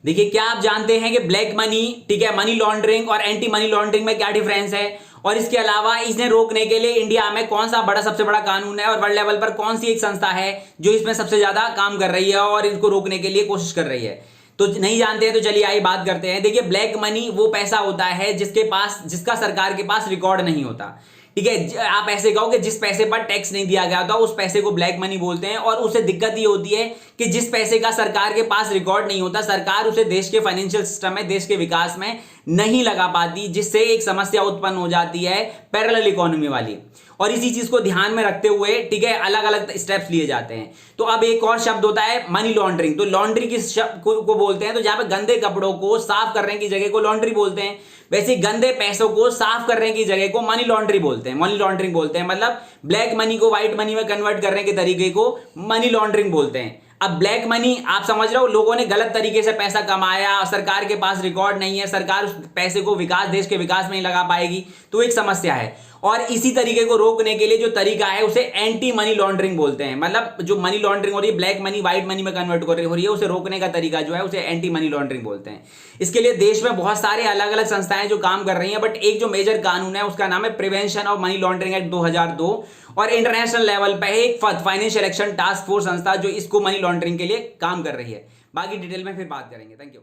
देखिए, क्या आप जानते हैं कि ब्लैक मनी, ठीक है, मनी लॉन्ड्रिंग और एंटी मनी लॉन्ड्रिंग में क्या डिफरेंस है? और इसके अलावा इन्हें रोकने के लिए इंडिया में कौन सा सबसे बड़ा कानून है, और वर्ल्ड लेवल पर कौन सी एक संस्था है जो इसमें सबसे ज्यादा काम कर रही है और इनको रोकने के लिए कोशिश कर रही है? तो नहीं जानते हैं तो चलिए आइए बात करते हैं। देखिए, ब्लैक मनी वो पैसा होता है जिसका सरकार के पास रिकॉर्ड नहीं होता, ठीक है। आप ऐसे कहो कि जिस पैसे पर टैक्स नहीं दिया गया था उस पैसे को ब्लैक मनी बोलते हैं। और उसे दिक्कत ये होती है कि जिस पैसे का सरकार के पास रिकॉर्ड नहीं होता, सरकार उसे देश के फाइनेंशियल सिस्टम में, देश के विकास में नहीं लगा पाती, जिससे एक समस्या उत्पन्न हो जाती है पैरेलल इकोनॉमी वाली। और इसी चीज को ध्यान में रखते हुए, ठीक है, अलग अलग स्टेप्स लिए जाते हैं। तो अब एक और शब्द होता है मनी लॉन्ड्रिंग। तो लॉन्ड्री किस शब्द को बोलते हैं? तो जहां पे गंदे कपड़ों को साफ करने की जगह को लॉन्ड्री बोलते हैं, वैसे गंदे पैसों को साफ करने की जगह को मनी लॉन्ड्री बोलते हैं, मनी लॉन्ड्रिंग बोलते हैं। मतलब ब्लैक मनी को व्हाइट मनी में कन्वर्ट करने के तरीके को मनी लॉन्ड्रिंग बोलते हैं। अब ब्लैक मनी, आप समझ रहे हो, लोगों ने गलत तरीके से पैसा कमाया, सरकार के पास रिकॉर्ड नहीं है, सरकार उस पैसे को देश के विकास में नहीं लगा पाएगी, तो एक समस्या है। और इसी तरीके को रोकने के लिए जो तरीका है उसे एंटी मनी लॉन्ड्रिंग बोलते हैं। मतलब जो मनी लॉन्ड्रिंग हो रही है, ब्लैक मनी व्हाइट मनी में कन्वर्ट हो रही है, उसे रोकने का तरीका जो है उसे एंटी मनी लॉन्ड्रिंग बोलते हैं। इसके लिए देश में बहुत सारे अलग अलग संस्थाएं जो काम कर रही हैं, बट एक जो मेजर कानून है उसका नाम है prevention of money laundering act 2002। और इंटरनेशनल लेवल पर एक फाइनेंशियल एक्शन टास्क फोर्स संस्था जो इसको मनी लॉन्ड्रिंग के लिए काम कर रही है। बाकी डिटेल में फिर बात करेंगे। Thank you.